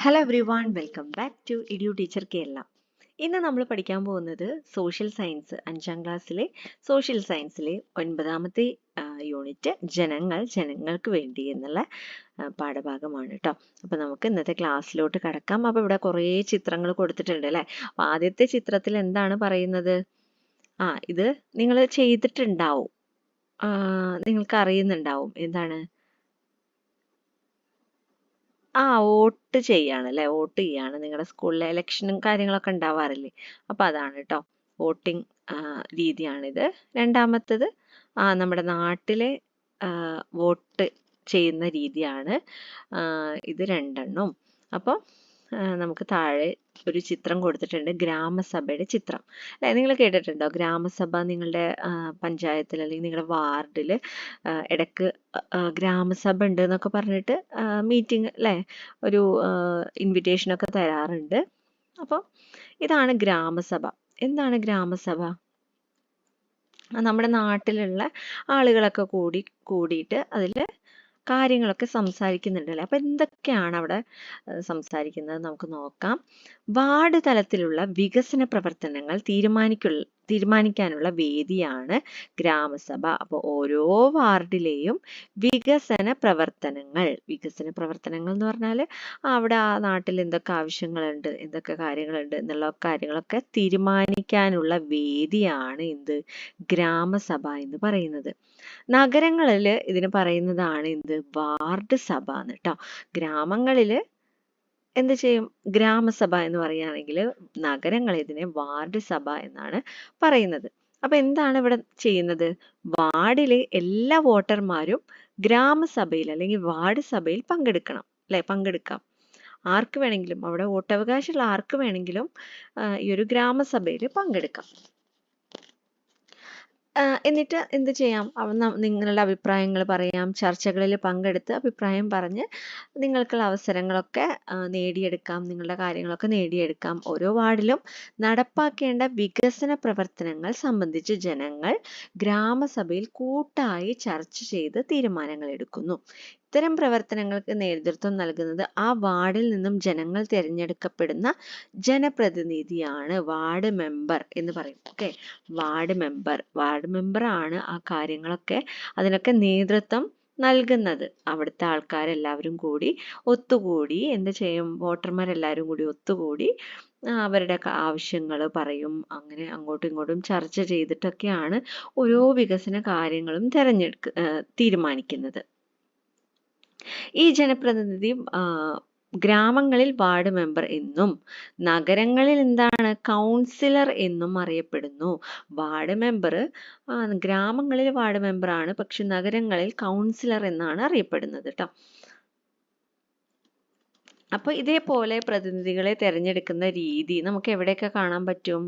Hello everyone, welcome back to EDU teacher Kerala. ഇന്ന് നമ്മൾ പഠിക്കാൻ പോകുന്നത് സോഷ്യൽ സയൻസ് 5ാം ക്ലാസ്സിലെ സോഷ്യൽ സയൻസിലെ 9ാമത്തെ യൂണിറ്റ് ജനങ്ങൾക്ക് വേണ്ടി എന്നുള്ള പാഠഭാഗമാണ് കേട്ടോ. അപ്പോൾ നമുക്ക് ഇന്നത്തെ ക്ലാസ്സിലോട്ട് കടക്കാം. അപ്പോൾ ഇവിടെ കുറേ ചിത്രങ്ങൾ കൊടുത്തിട്ടുണ്ട് അല്ലേ. അപ്പോൾ ആദ്യത്തെ ചിത്രത്തിൽ എന്താണ് പറയുന്നത്? ഇത് നിങ്ങൾ ചെയ്തിട്ടുണ്ടാവും, നിങ്ങൾക്ക് അറിയുന്നുണ്ടാവും. എന്താണ്? വോട്ട് ചെയ്യാണ് അല്ലേ. വോട്ട് ചെയ്യാണ്. നിങ്ങളുടെ സ്കൂളിലെ ഇലക്ഷനും കാര്യങ്ങളൊക്കെ ഉണ്ടാവാറില്ലേ? അപ്പോൾ അതാണ് കേട്ടോ, വോട്ടിംഗ് രീതിയാണിത്. രണ്ടാമത്തത് നമ്മുടെ നാട്ടിലെ വോട്ട് ചെയ്യുന്ന രീതിയാണ്. ഇത് രണ്ടെണ്ണം. അപ്പോൾ നമുക്ക് താഴെ ഒരു ചിത്രം കൊടുത്തിട്ടുണ്ട്, ഗ്രാമസഭയുടെ ചിത്രം അല്ലേ. നിങ്ങൾ കേട്ടിട്ടുണ്ടോ ഗ്രാമസഭ? നിങ്ങളുടെ പഞ്ചായത്തിൽ അല്ലെങ്കിൽ നിങ്ങളുടെ വാർഡിൽ ഇടയ്ക്ക് ഗ്രാമസഭ ഉണ്ട് എന്നൊക്കെ പറഞ്ഞിട്ട് മീറ്റിംഗ് അല്ലേ, ഒരു ഇൻവിറ്റേഷനൊക്കെ തരാറുണ്ട്. അപ്പോൾ ഇതാണ് ഗ്രാമസഭ. എന്താണ് ഗ്രാമസഭ? നമ്മുടെ നാട്ടിലുള്ള ആളുകളൊക്കെ കൂടിയിട്ട് അതിൽ കാര്യങ്ങളൊക്കെ സംസാരിക്കുന്നുണ്ടല്ലേ. അപ്പം എന്തൊക്കെയാണ് അവിടെ സംസാരിക്കുന്നത് നമുക്ക് നോക്കാം. വാർഡ് തലത്തിലുള്ള വികസന പ്രവർത്തനങ്ങൾ തീരുമാനിക്കാനുള്ള വേദിയാണ് ഗ്രാമസഭ. അപ്പോൾ ഓരോ വാർഡിലെയും വികസന പ്രവർത്തനങ്ങൾ എന്ന് പറഞ്ഞാൽ അവിടെ ആ നാട്ടിൽ എന്തൊക്കെ ആവശ്യങ്ങളുണ്ട്, എന്തൊക്കെ കാര്യങ്ങളുണ്ട് എന്നുള്ള കാര്യങ്ങളൊക്കെ തീരുമാനിക്കാനുള്ള വേദിയാണ് എന്ത് ഗ്രാമസഭ എന്ന് പറയുന്നത്. നഗരങ്ങളിൽ ഇതിന് പറയുന്നതാണ് എന്ത് വാർഡ് സഭ എന്ന് കേട്ടോ. ഗ്രാമങ്ങളിൽ എന്ത് ചെയ്യും? ഗ്രാമസഭ എന്ന് പറയുകയാണെങ്കിൽ നഗരങ്ങൾ ഇതിനെ വാർഡ് സഭ എന്നാണ് പറയുന്നത്. അപ്പൊ എന്താണ് ഇവിടെ ചെയ്യുന്നത്? വാർഡിലെ എല്ലാ വോട്ടർമാരും ഗ്രാമസഭയിൽ അല്ലെങ്കിൽ വാർഡ് സഭയിൽ പങ്കെടുക്കണം അല്ലെ. പങ്കെടുക്കാം. ആർക്ക് വേണമെങ്കിലും, അവിടെ വോട്ടവകാശമുള്ള ആർക്ക് വേണമെങ്കിലും ഈ ഒരു ഗ്രാമസഭയിൽ പങ്കെടുക്കാം. എന്നിട്ട് എന്ത് ചെയ്യാം? നിങ്ങളുടെ അഭിപ്രായങ്ങൾ പറയാം. ചർച്ചകളിൽ പങ്കെടുത്ത് അഭിപ്രായം പറഞ്ഞ് നിങ്ങൾക്കുള്ള അവസരങ്ങളൊക്കെ നേടിയെടുക്കാം. നിങ്ങളുടെ കാര്യങ്ങളൊക്കെ നേടിയെടുക്കാം. ഓരോ വാർഡിലും നടപ്പാക്കേണ്ട വികസന പ്രവർത്തനങ്ങൾ സംബന്ധിച്ച് ജനങ്ങൾ ഗ്രാമസഭയിൽ കൂട്ടായി ചർച്ച ചെയ്ത് തീരുമാനങ്ങൾ എടുക്കുന്നു. ഇത്തരം പ്രവർത്തനങ്ങൾക്ക് നേതൃത്വം നൽകുന്നത് ആ വാർഡിൽ നിന്നും ജനങ്ങൾ തിരഞ്ഞെടുക്കപ്പെടുന്ന ജനപ്രതിനിധിയാണ്. വാർഡ് മെമ്പർ എന്ന് പറയും. ഓക്കെ, വാർഡ് മെമ്പർ ആണ് ആ കാര്യങ്ങളൊക്കെ, അതിനൊക്കെ നേതൃത്വം നൽകുന്നത്. അവിടുത്തെ ആൾക്കാരെല്ലാവരും കൂടി ഒത്തുകൂടി എന്ത് ചെയ്യും? വോട്ടർമാരെല്ലാവരും കൂടി ഒത്തുകൂടി അവരുടെ ആവശ്യങ്ങൾ പറയും. അങ്ങനെ അങ്ങോട്ടും ഇങ്ങോട്ടും ചർച്ച ചെയ്തിട്ടൊക്കെയാണ് ഓരോ വികസന കാര്യങ്ങളും തീരുമാനിക്കുന്നത്. ഈ ജനപ്രതിനിധി ഗ്രാമങ്ങളിൽ വാർഡ് മെമ്പർ എന്നും നഗരങ്ങളിൽ എന്താണ് കൗൺസിലർ എന്നും അറിയപ്പെടുന്നു. വാർഡ് മെമ്പർ ഗ്രാമങ്ങളിൽ വാർഡ് മെമ്പർ ആണ്, പക്ഷെ നഗരങ്ങളിൽ കൗൺസിലർ എന്നാണ് അറിയപ്പെടുന്നത് കേട്ടോ. അപ്പൊ ഇതേപോലെ പ്രതിനിധികളെ തിരഞ്ഞെടുക്കുന്ന രീതി നമുക്ക് എവിടെയൊക്കെ കാണാൻ പറ്റും?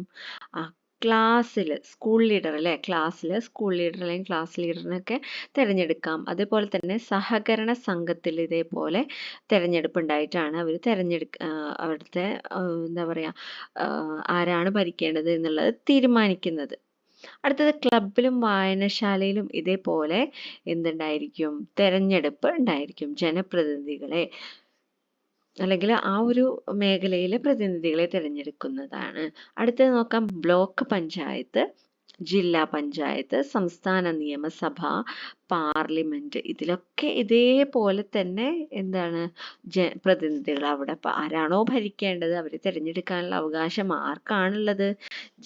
ക്ലാസ്സിൽ സ്കൂൾ ലീഡർ അല്ലെ. ക്ലാസ്സിൽ സ്കൂൾ ലീഡർ അല്ലെങ്കിൽ ക്ലാസ് ലീഡറിനൊക്കെ തിരഞ്ഞെടുക്കാം. അതേപോലെ തന്നെ സഹകരണ സംഘത്തിൽ ഇതേപോലെ തിരഞ്ഞെടുപ്പ് ഉണ്ടായിട്ടാണ് അവർ അവിടുത്തെ എന്താ പറയാ, ആരാണ് ഭരിക്കേണ്ടത് എന്നുള്ളത് തീരുമാനിക്കുന്നത്. അടുത്തത് ക്ലബിലും വായനശാലയിലും ഇതേപോലെ എന്തുണ്ടായിരിക്കും? തെരഞ്ഞെടുപ്പ് ഉണ്ടായിരിക്കും. ജനപ്രതിനിധികളെ അല്ലെങ്കിൽ ആ ഒരു മേഖലയിലെ പ്രതിനിധികളെ തിരഞ്ഞെടുക്കുന്നതാണ്. അടുത്തത് നോക്കാം. ബ്ലോക്ക് പഞ്ചായത്ത്, ജില്ലാ പഞ്ചായത്ത്, സംസ്ഥാന നിയമസഭ, പാർലമെന്റ്, ഇതിലൊക്കെ ഇതേപോലെ തന്നെ എന്താണ് പ്രതിനിധികൾ. അവിടെ ആരാണോ ഭരിക്കേണ്ടത് അവരെ തിരഞ്ഞെടുക്കാനുള്ള അവകാശം ആർക്കാണുള്ളത്?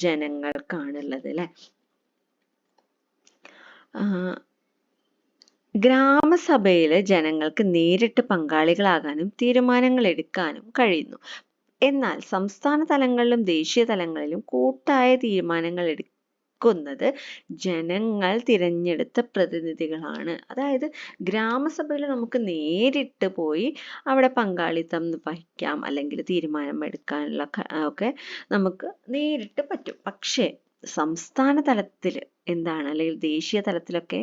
ജനങ്ങൾക്കാണുള്ളത് അല്ലെ. ഗ്രാമസഭയിൽ ജനങ്ങൾക്ക് നേരിട്ട് പങ്കാളികളാകാനും തീരുമാനങ്ങൾ എടുക്കാനും കഴിയുന്നു. എന്നാൽ സംസ്ഥാന തലങ്ങളിലും ദേശീയ തലങ്ങളിലും കൂട്ടായ തീരുമാനങ്ങൾ എടുക്കുന്നത് ജനങ്ങൾ തിരഞ്ഞെടുത്ത പ്രതിനിധികളാണ്. അതായത് ഗ്രാമസഭയിൽ നമുക്ക് നേരിട്ട് പോയി അവിടെ പങ്കാളിത്തം വഹിക്കാം, അല്ലെങ്കിൽ തീരുമാനം എടുക്കാനുള്ള ഒക്കെ നമുക്ക് നേരിട്ട് പറ്റും. പക്ഷേ സംസ്ഥാന തലത്തിൽ എന്താണ്, അല്ലെങ്കിൽ ദേശീയ തലത്തിലൊക്കെ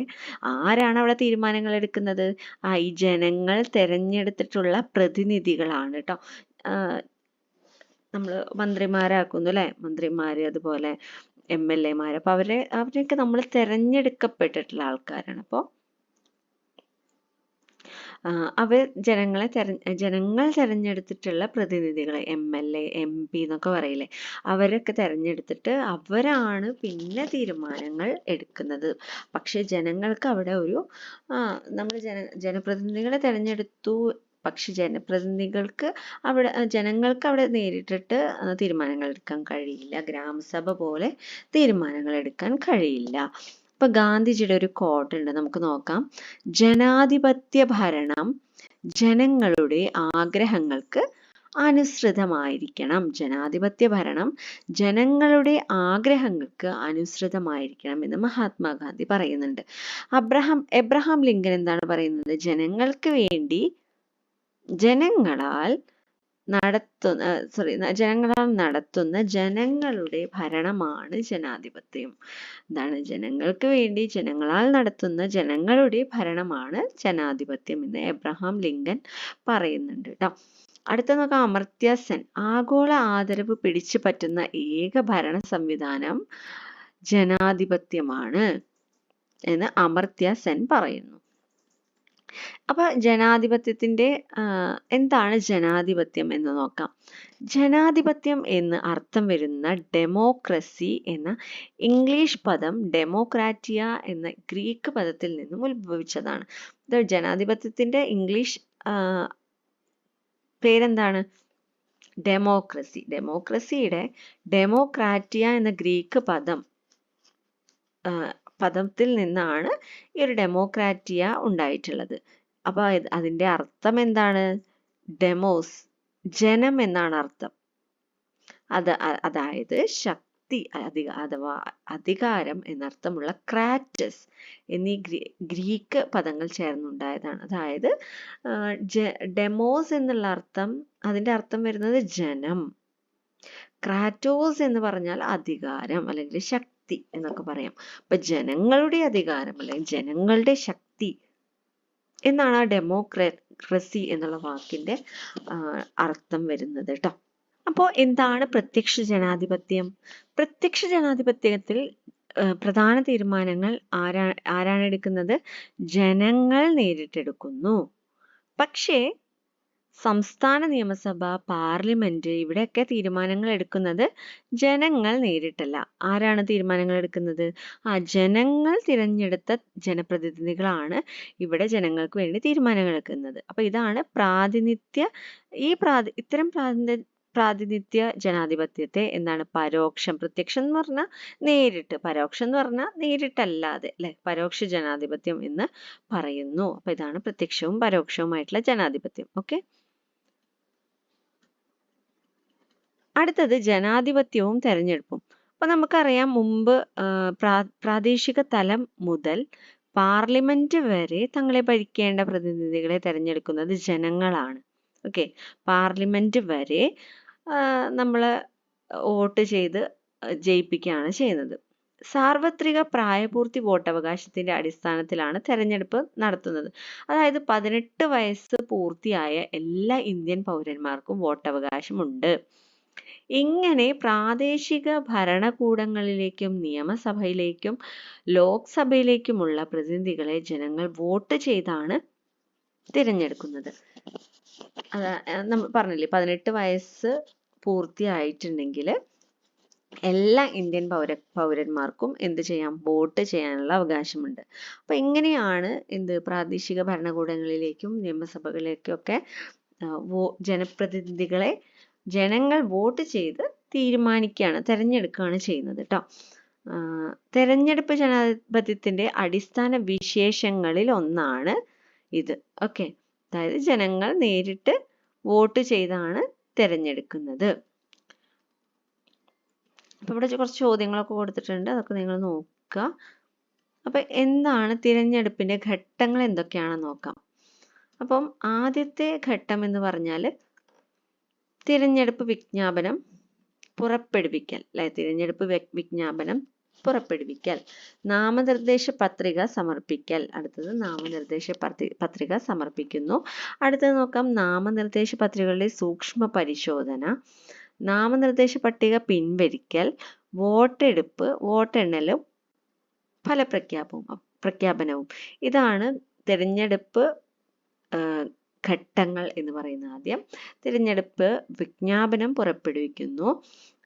ആരാണ് അവിടെ തീരുമാനങ്ങൾ എടുക്കുന്നത്? ഈ ജനങ്ങൾ തിരഞ്ഞെടുത്തിട്ടുള്ള പ്രതിനിധികളാണ് കേട്ടോ. നമ്മൾ മന്ത്രിമാരാക്കുന്നു അല്ലെ, മന്ത്രിമാര്, അതുപോലെ MLA മാര്. അപ്പൊ അവരെയൊക്കെ നമ്മൾ തിരഞ്ഞെടുക്കപ്പെട്ടിട്ടുള്ള ആൾക്കാരാണ്. അപ്പോൾ അവർ ജനങ്ങൾ തെരഞ്ഞെടുത്തിട്ടുള്ള പ്രതിനിധികളെ MLA MP എന്നൊക്കെ പറയില്ലേ, അവരൊക്കെ തെരഞ്ഞെടുത്തിട്ട് അവരാണ് പിന്നെ തീരുമാനങ്ങൾ എടുക്കുന്നത്. പക്ഷെ ജനങ്ങൾക്ക് അവിടെ ഒരു നമ്മൾ ജനപ്രതിനിധികളെ തെരഞ്ഞെടുത്തു, പക്ഷെ ജനങ്ങൾക്ക് അവിടെ നേരിട്ടിട്ട് തീരുമാനങ്ങൾ എടുക്കാൻ കഴിയില്ല. ഗ്രാമസഭ പോലെ തീരുമാനങ്ങൾ എടുക്കാൻ കഴിയില്ല. ഇപ്പൊ ഗാന്ധിജിയുടെ ഒരു കോട്ട് ഉണ്ട്, നമുക്ക് നോക്കാം. ജനാധിപത്യ ഭരണം ജനങ്ങളുടെ ആഗ്രഹങ്ങൾക്ക് അനുസൃതമായിരിക്കണം. ജനാധിപത്യ ഭരണം ജനങ്ങളുടെ ആഗ്രഹങ്ങൾക്ക് അനുസൃതമായിരിക്കണം എന്ന് മഹാത്മാഗാന്ധി പറയുന്നുണ്ട്. എബ്രഹാം ലിങ്കൻ എന്താണ് പറയുന്നത്? ജനങ്ങൾക്ക് വേണ്ടി ജനങ്ങളാൽ നടത്തുന്ന ജനങ്ങളുടെ ഭരണമാണ് ജനാധിപത്യം. എന്താണ്? ജനങ്ങൾക്ക് വേണ്ടി ജനങ്ങളാൽ നടത്തുന്ന ജനങ്ങളുടെ ഭരണമാണ് ജനാധിപത്യം എന്ന് എബ്രഹാം ലിങ്കൻ പറയുന്നുണ്ട് ട്ടോ. അടുത്ത നോക്കാം, അമർത്യ സെൻ. ആഗോള ആദരവ് പിടിച്ചു പറ്റുന്ന ഏക ഭരണ സംവിധാനം ജനാധിപത്യമാണ് എന്ന് അമർത്യ സെൻ പറയുന്നു. അപ്പൊ ജനാധിപത്യത്തിന്റെ എന്താണ് ജനാധിപത്യം എന്ന് നോക്കാം. ജനാധിപത്യം എന്ന് അർത്ഥം വരുന്ന ഡെമോക്രസി എന്ന ഇംഗ്ലീഷ് പദം ഡെമോക്രാറ്റിയ എന്ന ഗ്രീക്ക് പദത്തിൽ നിന്നും ഉത്ഭവിച്ചതാണ്. ജനാധിപത്യത്തിന്റെ ഇംഗ്ലീഷ് പേരെന്താണ്? ഡെമോക്രസി. ഡെമോക്രസിയുടെ ഡെമോക്രാറ്റിയ എന്ന ഗ്രീക്ക് പദത്തിൽ നിന്നാണ് ഈ ഒരു ഡെമോക്രാറ്റിയ ഉണ്ടായിട്ടുള്ളത്. അപ്പൊ അതിന്റെ അർത്ഥം എന്താണ്? ഡെമോസ്, ജനം എന്നാണ് അർത്ഥം. അതായത് ശക്തി, അഥവാ അധികാരം എന്നർത്ഥമുള്ള ക്രാറ്റസ് എന്നീ ഗ്രീക്ക് പദങ്ങൾ ചേർന്നുണ്ടായതാണ്. അതായത് ഡെമോസ് എന്നുള്ള അതിന്റെ അർത്ഥം വരുന്നത് ജനം. ക്രാറ്റോസ് എന്ന് പറഞ്ഞാൽ അധികാരം അല്ലെങ്കിൽ ശക്തി എന്നൊക്കെ പറയാം. അപ്പൊ ജനങ്ങളുടെ അധികാരം അല്ലെങ്കിൽ ജനങ്ങളുടെ ശക്തി എന്നാണ് ആ ഡെമോക്രസി എന്നുള്ള വാക്കിന്റെ അർത്ഥം വരുന്നത് ട്ടോ. അപ്പോ എന്താണ് പ്രത്യക്ഷ ജനാധിപത്യം? പ്രത്യക്ഷ ജനാധിപത്യത്തിൽ പ്രധാന തീരുമാനങ്ങൾ ആരാണ് എടുക്കുന്നത്? ജനങ്ങൾ നേരിട്ടെടുക്കുന്നു. പക്ഷേ സംസ്ഥാന നിയമസഭ, പാർലമെന്റ് ഇവിടെയൊക്കെ തീരുമാനങ്ങൾ എടുക്കുന്നത് ജനങ്ങൾ നേരിട്ടല്ല. ആരാണ് തീരുമാനങ്ങൾ എടുക്കുന്നത്? ജനങ്ങൾ തിരഞ്ഞെടുത്ത ജനപ്രതിനിധികളാണ് ഇവിടെ ജനങ്ങൾക്ക് വേണ്ടി തീരുമാനങ്ങൾ എടുക്കുന്നത്. അപ്പൊ ഇതാണ് ഇത്തരം പ്രാതിനിധ്യ ജനാധിപത്യത്തെ എന്താണ്? പരോക്ഷം. പ്രത്യക്ഷം എന്ന് പറഞ്ഞാൽ നേരിട്ട്, പരോക്ഷം എന്ന് പറഞ്ഞാൽ നേരിട്ടല്ലാതെ, അല്ലെ? പരോക്ഷ ജനാധിപത്യം എന്ന് പറയുന്നു. അപ്പൊ ഇതാണ് പ്രത്യക്ഷവും പരോക്ഷവുമായിട്ടുള്ള ജനാധിപത്യം. ഓക്കെ. അടുത്തത് ജനാധിപത്യവും തെരഞ്ഞെടുപ്പും. അപ്പൊ നമുക്കറിയാം, മുമ്പ് പ്രാദേശിക തലം മുതൽ പാർലമെന്റ് വരെ തങ്ങളെ ഭരിക്കേണ്ട പ്രതിനിധികളെ തെരഞ്ഞെടുക്കുന്നത് ജനങ്ങളാണ്. ഓക്കെ. പാർലമെന്റ് വരെ നമ്മൾ വോട്ട് ചെയ്ത് ജയിപ്പിക്കുകയാണ് ചെയ്യുന്നത്. സാർവത്രിക പ്രായപൂർത്തി വോട്ടവകാശത്തിന്റെ അടിസ്ഥാനത്തിലാണ് തെരഞ്ഞെടുപ്പ് നടത്തുന്നത്. അതായത് 18 വയസ്സ് പൂർത്തിയായ എല്ലാ ഇന്ത്യൻ പൗരന്മാർക്കും വോട്ടവകാശമുണ്ട്. ഇങ്ങനെ പ്രാദേശിക ഭരണകൂടങ്ങളിലേക്കും നിയമസഭയിലേക്കും ലോക്സഭയിലേക്കുമുള്ള പ്രതിനിധികളെ ജനങ്ങൾ വോട്ട് ചെയ്താണ് തിരഞ്ഞെടുക്കുന്നത്. നമ്മൾ പറഞ്ഞില്ലേ, 18 വയസ്സ് പൂർത്തിയായിട്ടുണ്ടെങ്കിൽ എല്ലാ ഇന്ത്യൻ പൗരന്മാർക്കും എന്ത് ചെയ്യാം? വോട്ട് ചെയ്യാനുള്ള അവകാശമുണ്ട്. അപ്പൊ ഇങ്ങനെയാണ് പ്രാദേശിക ഭരണകൂടങ്ങളിലേക്കും നിയമസഭകളിലേക്കും ഒക്കെ ജനപ്രതിനിധികളെ ജനങ്ങൾ വോട്ട് ചെയ്ത് തെരഞ്ഞെടുക്കുകയാണ് ചെയ്യുന്നത് ട്ടോ. തെരഞ്ഞെടുപ്പ് ജനാധിപത്യത്തിന്റെ അടിസ്ഥാന വിശേഷങ്ങളിൽ ഒന്നാണ് ഇത്. ഓക്കെ. അതായത് ജനങ്ങൾ നേരിട്ട് വോട്ട് ചെയ്താണ് തിരഞ്ഞെടുക്കുന്നത്. അപ്പൊ ഇവിടെ കുറച്ച് ചോദ്യങ്ങളൊക്കെ കൊടുത്തിട്ടുണ്ട്, അതൊക്കെ നിങ്ങൾ നോക്കുക. അപ്പൊ എന്താണ് തിരഞ്ഞെടുപ്പിന്റെ ഘട്ടങ്ങൾ എന്തൊക്കെയാണെന്ന് നോക്കാം. അപ്പം ആദ്യത്തെ ഘട്ടം എന്ന് പറഞ്ഞാൽ തിരഞ്ഞെടുപ്പ് വിജ്ഞാപനം പുറപ്പെടുവിക്കൽ, അല്ലെ? തിരഞ്ഞെടുപ്പ് വിജ്ഞാപനം പുറപ്പെടുവിക്കൽ. നാമനിർദ്ദേശ പത്രിക സമർപ്പിക്കൽ. അടുത്തത് നാമനിർദ്ദേശ പത്രിക സമർപ്പിക്കുന്നു. അടുത്തത് നോക്കാം, നാമനിർദ്ദേശ പത്രികകളുടെ സൂക്ഷ്മ പരിശോധന, നാമനിർദ്ദേശ പട്ടിക പിൻവലിക്കൽ, വോട്ടെടുപ്പ്, വോട്ടെണ്ണലും ഫലപ്രഖ്യാപനവും. ഇതാണ് തിരഞ്ഞെടുപ്പ് ഘട്ടങ്ങൾ എന്ന് പറയുന്നത് ആദ്യം തിരഞ്ഞെടുപ്പ് വിജ്ഞാപനം പുറപ്പെടുവിക്കുന്നു,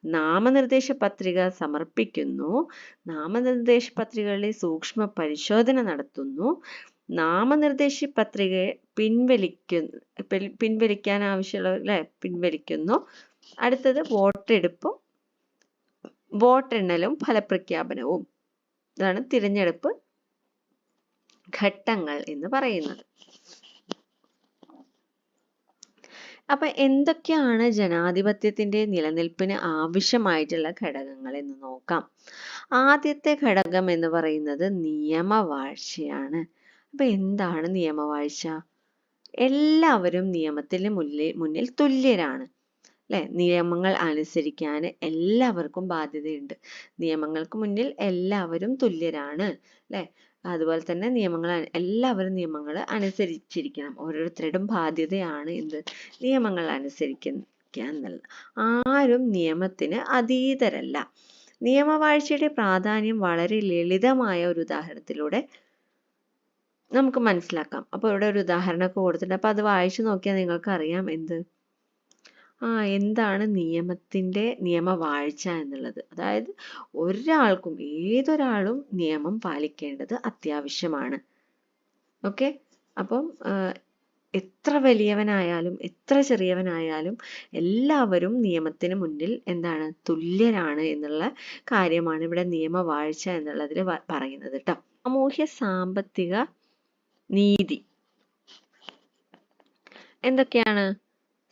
നാമനിർദ്ദേശ പത്രിക സമർപ്പിക്കുന്നു, നാമനിർദ്ദേശ പത്രികകളിലെ സൂക്ഷ്മ പരിശോധന നടത്തുന്നു, നാമനിർദ്ദേശ പത്രികയെ പിൻവലിക്കാൻ ആവശ്യമുള്ള പിൻവലിക്കുന്നു. അടുത്തത് വോട്ടെടുപ്പും വോട്ടെണ്ണലും ഫലപ്രഖ്യാപനവും. ഇതാണ് തിരഞ്ഞെടുപ്പ് ഘട്ടങ്ങൾ എന്ന് പറയുന്നത്. അപ്പൊ എന്തൊക്കെയാണ് ജനാധിപത്യത്തിന്റെ നിലനിൽപ്പിന് ആവശ്യമായിട്ടുള്ള ഘടകങ്ങൾ എന്ന് നോക്കാം. ആദ്യത്തെ ഘടകം എന്ന് പറയുന്നത് നിയമവാഴ്ചയാണ്. അപ്പൊ എന്താണ് നിയമവാഴ്ച? എല്ലാവരും നിയമത്തിന് മുന്നിൽ തുല്യരാണ്, അല്ലെ? നിയമങ്ങൾ അനുസരിക്കാൻ എല്ലാവർക്കും ബാധ്യതയുണ്ട്. നിയമങ്ങൾക്ക് മുന്നിൽ എല്ലാവരും തുല്യരാണ്, അല്ലെ? അതുപോലെ തന്നെ എല്ലാവരും നിയമങ്ങൾ അനുസരിച്ചിരിക്കണം. ഓരോരുത്തരുടെയും ബാധ്യതയാണ് എന്ത്? നിയമങ്ങൾ അനുസരിക്കുക എന്നുള്ളത്. ആരും നിയമത്തിന് അതീതരല്ല. നിയമവാഴ്ചയുടെ പ്രാധാന്യം വളരെ ലളിതമായ ഒരു ഉദാഹരണത്തിലൂടെ നമുക്ക് മനസ്സിലാക്കാം. അപ്പോൾ ഇവിടെ ഒരു ഉദാഹരണമൊക്കെ കൊടുത്തിട്ടുണ്ട്. അപ്പൊ അത് വായിച്ചു നോക്കിയാൽ നിങ്ങൾക്ക് അറിയാം എന്താണ് നിയമവാഴ്ച എന്നുള്ളത്. അതായത് ഏതൊരാളും നിയമം പാലിക്കേണ്ടത് അത്യാവശ്യമാണ്. ഓക്കെ, അപ്പം എത്ര വലിയവനായാലും എത്ര ചെറിയവനായാലും എല്ലാവരും നിയമത്തിന് മുന്നിൽ എന്താണ്? തുല്യരാണ് എന്നുള്ള കാര്യമാണ് ഇവിടെ നിയമവാഴ്ച എന്നുള്ളതിൽ പറയുന്നത് ട്ടോ. സാമൂഹ്യ സാമ്പത്തിക നീതി എന്തൊക്കെയാണ്?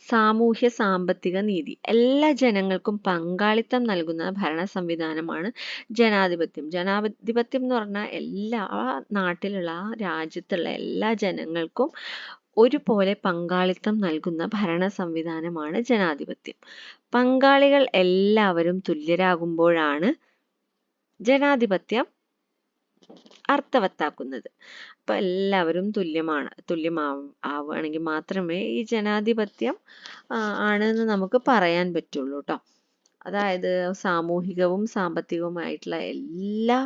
സാമൂഹ്യ സാമ്പത്തിക നീതി എല്ലാ ജനങ്ങൾക്കും പങ്കാളിത്തം നൽകുന്ന ഭരണ സംവിധാനമാണ് ജനാധിപത്യം. ജനാധിപത്യം എന്ന് പറഞ്ഞാൽ നാട്ടിലുള്ള രാജ്യത്തുള്ള എല്ലാ ജനങ്ങൾക്കും ഒരുപോലെ പങ്കാളിത്തം നൽകുന്ന ഭരണ സംവിധാനമാണ് ജനാധിപത്യം. പങ്കാളികൾ എല്ലാവരും തുല്യരാകുമ്പോഴാണ് ജനാധിപത്യം അർത്ഥവത്താക്കുന്നത്. അപ്പൊ എല്ലാവരും തുല്യമാവുകയാണെങ്കിൽ മാത്രമേ ഈ ജനാധിപത്യം ആണെന്ന് നമുക്ക് പറയാൻ പറ്റുള്ളൂ ട്ടോ. അതായത് സാമൂഹികവും സാമ്പത്തികവുമായിട്ടുള്ള എല്ലാ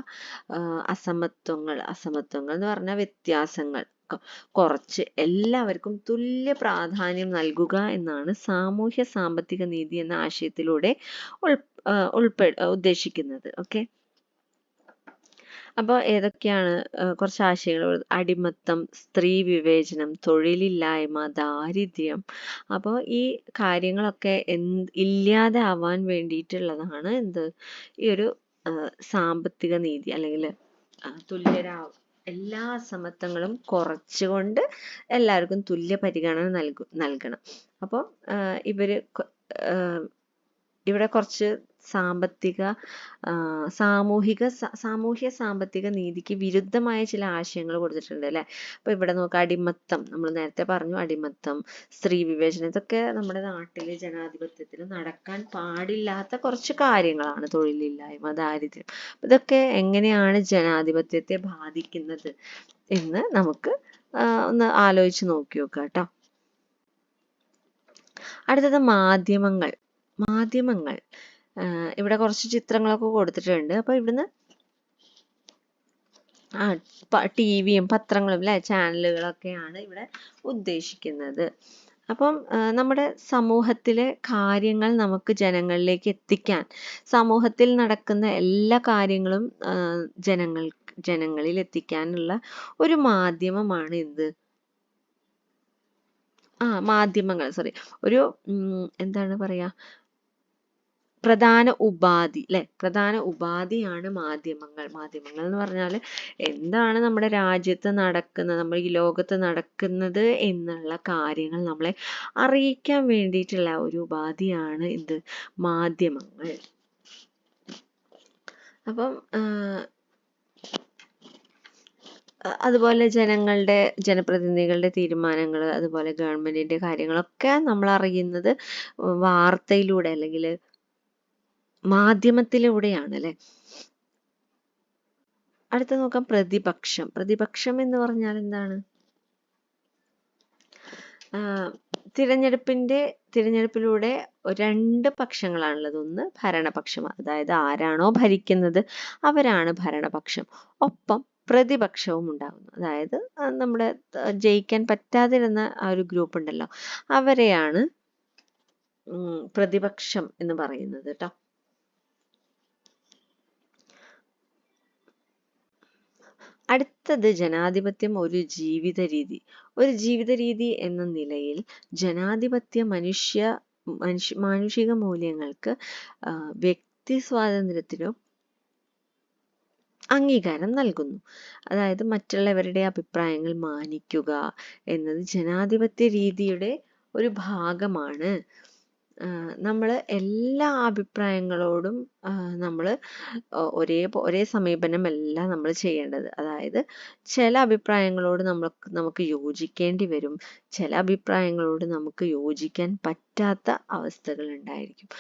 അസമത്വങ്ങൾ എന്ന് പറഞ്ഞാൽ വ്യത്യാസങ്ങൾ കുറച്ച് എല്ലാവർക്കും തുല്യ പ്രാധാന്യം നൽകുക എന്നാണ് സാമൂഹ്യ സാമ്പത്തിക നീതി എന്ന ആശയത്തിലൂടെ ഉദ്ദേശിക്കുന്നത്. ഓക്കെ, അപ്പോൾ ഏതൊക്കെയാണ് കുറച്ച് ആശയങ്ങൾ? അടിമത്തം, സ്ത്രീ വിവേചനം, തൊഴിലില്ലായ്മ, ദാരിദ്ര്യം. അപ്പോൾ ഈ കാര്യങ്ങളൊക്കെ ഇല്ലാതെ ആവാൻ വേണ്ടിയിട്ടുള്ളതാണ് ഈ ഒരു സാമ്പത്തിക നീതി, അല്ലെങ്കിൽ എല്ലാ അസമത്വങ്ങളും കുറച്ചുകൊണ്ട് എല്ലാവർക്കും തുല്യ പരിഗണന നൽകണം. അപ്പോൾ ഇവിടെ കുറച്ച് സാമൂഹ്യ സാമ്പത്തിക നീതിക്ക് വിരുദ്ധമായ ചില ആശയങ്ങൾ കൊടുത്തിട്ടുണ്ട്, അല്ലെ? അപ്പൊ ഇവിടെ നോക്കാം, അടിമത്തം നമ്മൾ നേരത്തെ പറഞ്ഞു, അടിമത്തം, സ്ത്രീ വിവേചനം, ഇതൊക്കെ നമ്മുടെ നാട്ടിലെ ജനാധിപത്യത്തിൽ നടക്കാൻ പാടില്ലാത്ത കുറച്ച് കാര്യങ്ങളാണ്. തൊഴിലില്ലായ്മ, ദാരിദ്ര്യം, ഇതൊക്കെ എങ്ങനെയാണ് ജനാധിപത്യത്തെ ബാധിക്കുന്നത് എന്ന് നമുക്ക് ഒന്ന് ആലോചിച്ച് നോക്കി നോക്കാം കേട്ടോ. അടുത്തത് മാധ്യമങ്ങൾ. ഇവിടെ കുറച്ച് ചിത്രങ്ങളൊക്കെ കൊടുത്തിട്ടുണ്ട്. അപ്പൊ ഇവിടുന്ന് ടിവിയും പത്രങ്ങളും, അല്ലെ, ചാനലുകളൊക്കെയാണ് ഇവിടെ ഉദ്ദേശിക്കുന്നത്. അപ്പം നമ്മുടെ സമൂഹത്തിലെ കാര്യങ്ങൾ നമുക്ക് ജനങ്ങളിലേക്ക് എത്തിക്കാൻ, സമൂഹത്തിൽ നടക്കുന്ന എല്ലാ കാര്യങ്ങളും ജനങ്ങളിൽ എത്തിക്കാനുള്ള ഒരു മാധ്യമമാണ് മാധ്യമങ്ങൾ. ഒരു എന്താണ് പറയാ, പ്രധാന ഉപാധി, അല്ലെ? പ്രധാന ഉപാധിയാണ് മാധ്യമങ്ങൾ. മാധ്യമങ്ങൾ എന്ന് പറഞ്ഞാൽ എന്താണ് നമ്മുടെ രാജ്യത്ത് നടക്കുന്നത്, നമ്മുടെ ഈ ലോകത്ത് നടക്കുന്നത് എന്നുള്ള കാര്യങ്ങൾ നമ്മളെ അറിയിക്കാൻ വേണ്ടിയിട്ടുള്ള ഒരു ഉപാധിയാണ് മാധ്യമങ്ങൾ. അപ്പം അതുപോലെ ജനപ്രതിനിധികളുടെ തീരുമാനങ്ങൾ, അതുപോലെ ഗവൺമെന്റിന്റെ കാര്യങ്ങളൊക്കെ നമ്മൾ അറിയുന്നത് വാർത്തയിലൂടെ അല്ലെങ്കിൽ മാധ്യമത്തിലൂടെയാണ്, അല്ലെ? അടുത്ത നോക്കാം, പ്രതിപക്ഷം. പ്രതിപക്ഷം എന്ന് പറഞ്ഞാൽ എന്താണ്? തിരഞ്ഞെടുപ്പിലൂടെ രണ്ട് പക്ഷങ്ങളാണുള്ളത്. ഒന്ന് ഭരണപക്ഷം, അതായത് ആരാണോ ഭരിക്കുന്നത് അവരാണ് ഭരണപക്ഷം. ഒപ്പം പ്രതിപക്ഷവും ഉണ്ടാകുന്നു. അതായത് നമ്മുടെ ജയിക്കാൻ പറ്റാതിരുന്ന ആ ഒരു ഗ്രൂപ്പ് ഉണ്ടല്ലോ, അവരെയാണ് പ്രതിപക്ഷം എന്ന് പറയുന്നത് കേട്ടോ. അടുത്തത് ജനാധിപത്യം ഒരു ജീവിത രീതി. ഒരു ജീവിത രീതി എന്ന നിലയിൽ ജനാധിപത്യ മാനുഷിക മൂല്യങ്ങൾക്ക് വ്യക്തി സ്വാതന്ത്ര്യത്തിനും അംഗീകാരം നൽകുന്നു. അതായത് മറ്റുള്ളവരുടെ അഭിപ്രായങ്ങൾ മാനിക്കുക എന്നത് ജനാധിപത്യ രീതിയുടെ ഒരു ഭാഗമാണ്. നമ്മൾ എല്ലാ അഭിപ്രായങ്ങളോടും നമ്മൾ ഒരേ സമീപനമല്ല നമ്മൾ ചെയ്യേണ്ടത്. അതായത് ചില അഭിപ്രായങ്ങളോട് നമുക്ക് യോജിക്കേണ്ടി വരും, ചില അഭിപ്രായങ്ങളോട് നമുക്ക് യോജിക്കാൻ പറ്റാത്ത അവസ്ഥകൾ ഉണ്ടായിരിക്കും.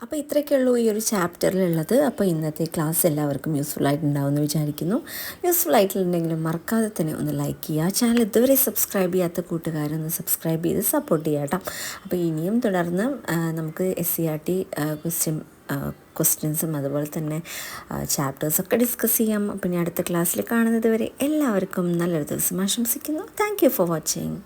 അപ്പോൾ ഇത്രയൊക്കെയുള്ളൂ ഈ ഒരു ചാപ്റ്ററിലുള്ളത്. അപ്പോൾ ഇന്നത്തെ ക്ലാസ് എല്ലാവർക്കും യൂസ്ഫുൾ ആയിട്ടുണ്ടാവുമെന്ന് വിചാരിക്കുന്നു. യൂസ്ഫുൾ ആയിട്ടുണ്ടെങ്കിലും മറക്കാതെ തന്നെ ഒന്ന് ലൈക്ക് ചെയ്യുക. ചാനൽ ഇതുവരെ സബ്സ്ക്രൈബ് ചെയ്യാത്ത കൂട്ടുകാരൊന്ന് സബ്സ്ക്രൈബ് ചെയ്ത് സപ്പോർട്ട് ചെയ്യാം കേട്ടോ. അപ്പോൾ ഇനിയും തുടർന്ന് നമുക്ക് SCERT ക്വസ്റ്റ്യൻസും അതുപോലെ തന്നെ ചാപ്റ്റേഴ്സൊക്കെ ഡിസ്കസ് ചെയ്യാം. അപ്പോൾ ഇനി അടുത്ത ക്ലാസ്സിൽ കാണുന്നത് വരെ എല്ലാവർക്കും നല്ലൊരു ദിവസം ആശംസിക്കുന്നു. Thank you for watching.